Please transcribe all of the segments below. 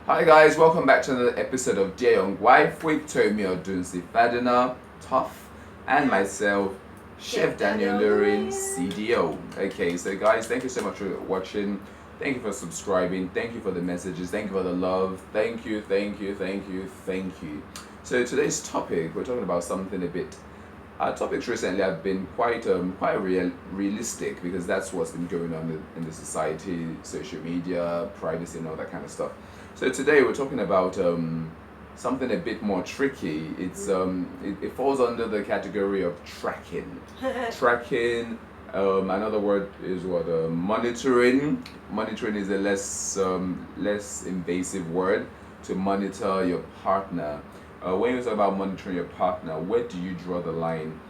Hi guys, welcome back to another episode of Dear Young Wife with Tomi Odunsi Fadina, Tough, and myself, Chef Daniel Lurin, CDO. Okay, so guys, thank you so much for watching. Thank you for subscribing. Thank you for the messages. Thank you for the love. Thank you, thank you, thank you, thank you. So today's topic, we're talking about something a bit. Our topics recently have been quite realistic because that's what's been going on in the society, social media, privacy, and all that kind of stuff. So today we're talking about something a bit more tricky. It falls under the category of tracking. Tracking. Another word is what monitoring. Monitoring is a less invasive word to monitor your partner. When you talk about monitoring your partner, where do you draw the line?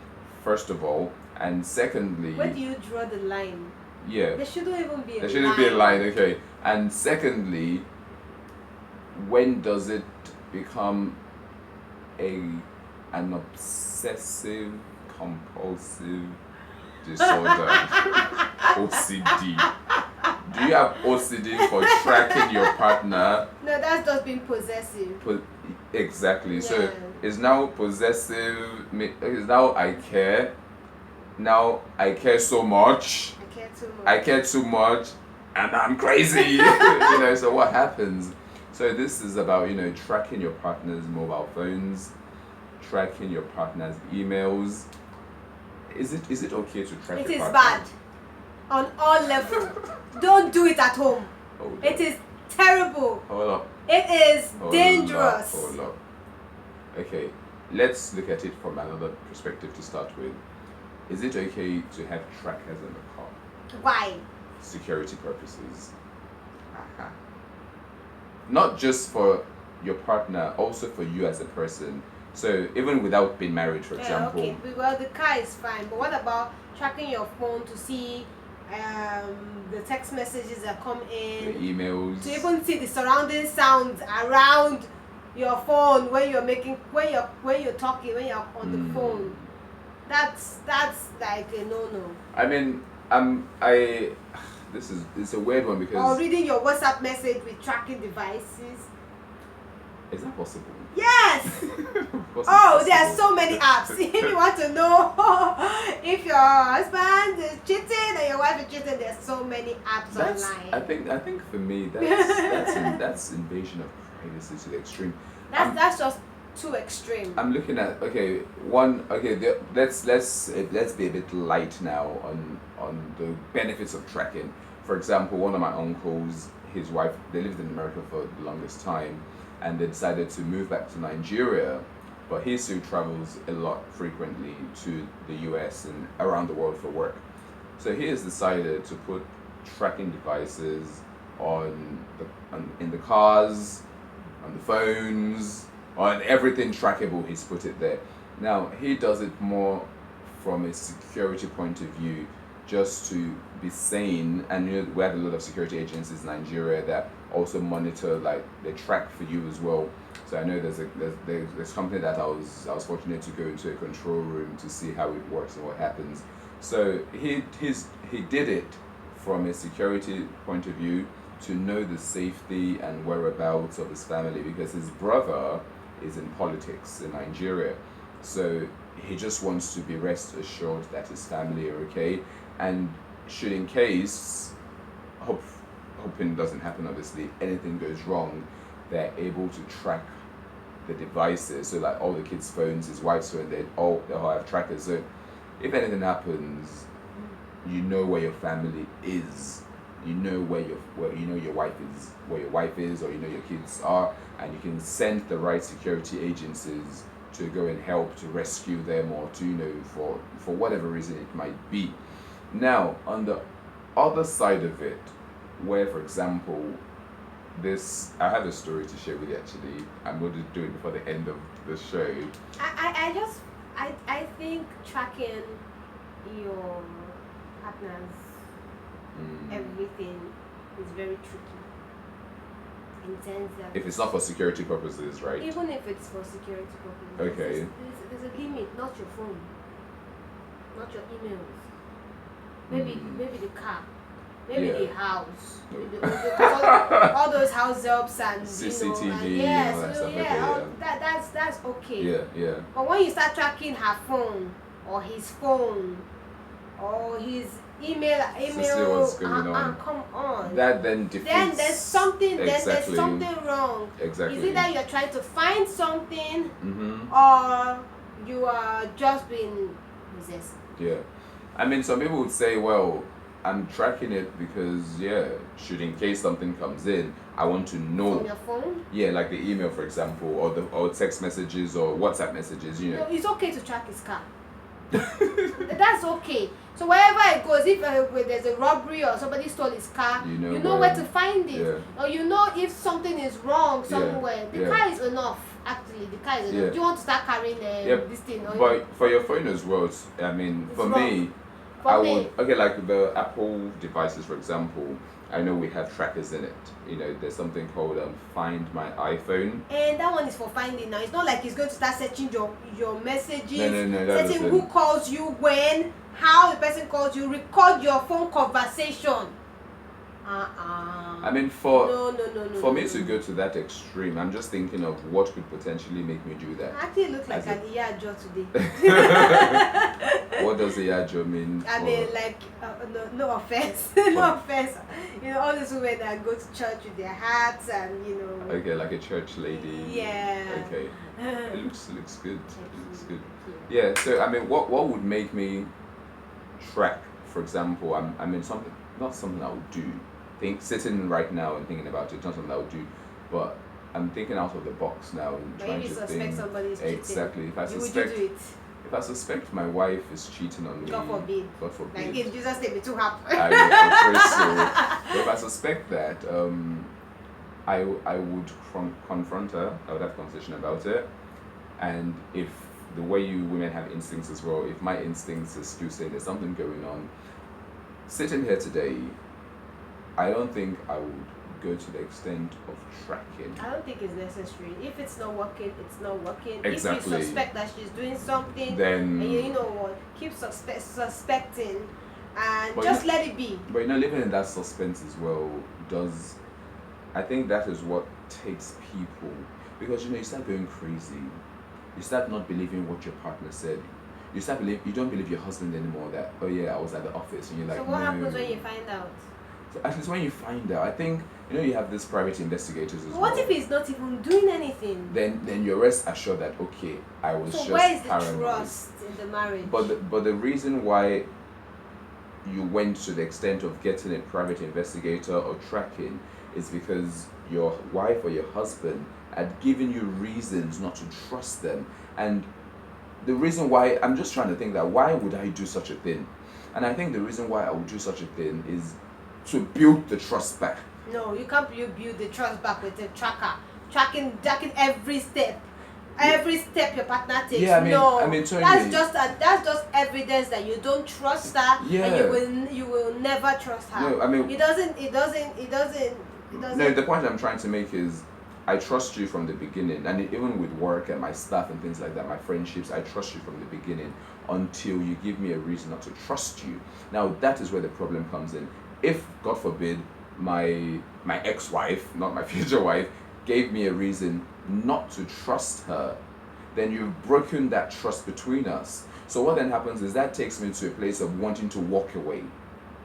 First of all, and secondly, where do you draw the line? Yeah, there shouldn't even be a line. There shouldn't be a line. Okay, and secondly, when does it become an obsessive compulsive disorder? OCD. Do you have OCD for tracking your partner? No, that's just being possessive. Exactly. Yeah. So it's now possessive. It's now I care. Now I care so much. I care too much. And I'm crazy. So what happens? So this is about, tracking your partner's mobile phones, tracking your partner's emails. Is it okay to track your partner? It is bad. On all levels. Don't do it at home. It is terrible. Hold up. It is dangerous. Hold up. Okay, let's look at it from another perspective to start with. Is it okay to have trackers in the car? Why? Security purposes. Not just for your partner, also for you as a person. So even without being married, for example. Okay. Well, the car is fine, but what about tracking your phone to see the text messages that come in, the emails, to even see the surrounding sounds around your phone when you're talking, when you're on the phone? That's like a no-no. I mean, it's a weird one because. Or reading your WhatsApp message with tracking devices. Is that possible? Yes. Oh, there are so many apps. If you want to know if your husband is cheating and your wife is cheating, there's so many apps online. I think for me that's invasion of privacy to the extreme. That's just too extreme. I'm looking at let's be a bit light now on the benefits of tracking. For example, one of my uncles, his wife, they lived in America for the longest time, and they decided to move back to Nigeria, but he still travels a lot frequently to the US and around the world for work. So he has decided to put tracking devices in the cars, on the phones, on everything trackable. He's put it there. Now he does it more from a security point of view, just to be sane. And we have a lot of security agencies in Nigeria that also monitor, like they track for you as well. So I know there's a company that I was fortunate to go into a control room to see how it works and what happens. So he did it from a security point of view to know the safety and whereabouts of his family, because his brother is in politics in Nigeria. So he just wants to be rest assured that his family are okay, and should in case, hoping doesn't happen obviously, anything goes wrong, they're able to track the devices. So like all the kids' phones, his wife's phone, they all have trackers. So if anything happens, you know where your family is. You know where your wife is, or you know your kids are, and you can send the right security agencies to go and help to rescue them, or to for whatever reason it might be. Now on the other side of it, where for example I have a story to share with you actually. I'm going to do it before the end of the show. I think tracking your partner's everything is very tricky. In sense that if it's not for security purposes, right? Even if it's for security purposes. Okay. There's a limit, not your phone, not your emails. Maybe the car. Maybe Yeah. the house. Because all those house helps and CCTV, yes, all that stuff, okay, yeah, yeah. that's okay. Yeah, yeah. But when you start tracking her phone or his phone or his email, see what's going on. come on. That then defeats. Then there's something. Exactly. There's something wrong. Exactly. Is it that you're trying to find something, Mm-hmm. or you are just being possessed? Yeah. I mean, some people would say, well, I'm tracking it because, yeah, should in case something comes in, I want to know. From your phone? Yeah, like the email, for example, or text messages or WhatsApp messages, you know. No, it's okay to track his car. That's okay. So wherever it goes, if there's a robbery or somebody stole his car, you know where to find it. Yeah. Or you know if something is wrong somewhere. The Yeah. car is enough. Actually, the car is enough. Yeah. Do you want to start carrying this thing? Or But for your phone as well, I mean, It's for wrong. me, For I me. would, okay, like the Apple devices, for example, I know we have trackers in it. You know, there's something called Find My iPhone. And that one is for finding now. It's not like it's going to start searching your messages, No, that setting doesn't. who calls you when, how the person calls you, record your phone conversation. I mean, for me to go to that extreme, I'm just thinking of what could potentially make me do that. I actually look like As an Iyajo today. What does Iyajo mean? I mean, like, no offense, no offense. You know, all these women that go to church with their hats and, you know. Okay, like a church lady. Yeah. Okay. It looks good. It looks good. Yeah. So I mean, what would make me track? For example, I mean something, not something I would do. Sitting right now and thinking about it, not something I would do, but I'm thinking out of the box now and But trying if you to suspect think. somebody is cheating, Exactly. If I would you suspect, do it? if I suspect my wife is cheating on me, God forbid. God forbid. Like in Jesus' name, it too happen. I pray so. But if I suspect that, I would confront her. I would have a conversation about it. And if the way you women have instincts as well, if my instincts is still saying there's something going on, sitting here today, I don't think I would go to the extent of tracking. I don't think it's necessary. If it's not working, it's not working. Exactly. If you suspect that she's doing something, Then and you know what, keep suspecting and But just you- let it be. But you know, living in that suspense as well does. I think that is what takes people, because you know you start going crazy. You start not believing what your partner said. You don't believe your husband anymore. That, oh yeah, I was at the office, and you're like, So what no. happens when you find out? So at least when you find out, I think you know you have these private investigators as What well. if he's not even doing anything? Then you're rest assured that okay, I was So just where is the paranoid. trust in the marriage? But the reason why you went to the extent of getting a private investigator or tracking is because your wife or your husband had given you reasons not to trust them. And the reason why, I'm just trying to think that why would I do such a thing? And I think the reason why I would do such a thing is to build the trust back. No, you can't build the trust back with a tracker. Tracking every step. Every step your partner takes. Yeah, I mean, Tony, that's just evidence that you don't trust her, Yeah. and you will never trust her. No, I mean, It doesn't. no, the point I'm trying to make is I trust you from the beginning, and even with work and my staff and things like that, my friendships, I trust you from the beginning until you give me a reason not to trust you. Now that is where the problem comes in. If, God forbid, my ex-wife, not my future wife, gave me a reason not to trust her, then you've broken that trust between us. So what then happens is that takes me to a place of wanting to walk away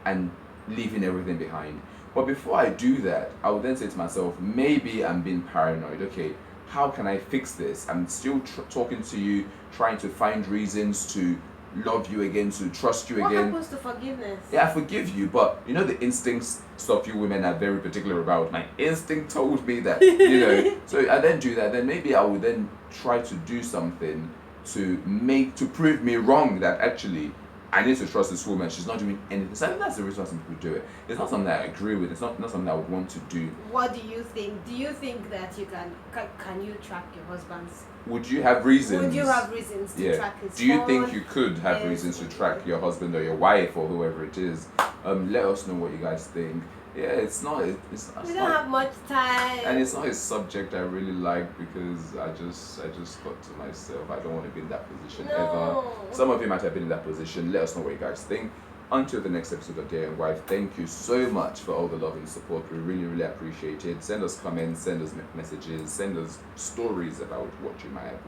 and leaving everything behind. But before I do that, I would then say to myself, maybe I'm being paranoid. Okay, how can I fix this? I'm still talking to you, trying to find reasons to love you again, to trust you What again. happens to forgiveness? Yeah, I forgive you, but you know the instincts stuff you women are very particular about. My instinct told me that, you know. So I then do that. Then maybe I would then try to do something to prove me wrong, that actually I need to trust this woman. She's not doing anything. So I think that's the reason why some people do it. It's not something I agree with. It's not something I would want to do. What do you think? Do you think that you can you track your husband's? Would you have reasons? Would you have reasons to track his Do you phone? think you could have reasons to track your husband or your wife or whoever it is? Let us know what you guys think. Yeah, it's not. We don't have much time. And it's not a subject I really like, because I just thought to myself, I don't want to be in that position ever. Some of you might have been in that position. Let us know what you guys think. Until the next episode of Day and Wife, thank you so much for all the love and support. We really, really appreciate it. Send us comments, send us messages, send us stories about what you might have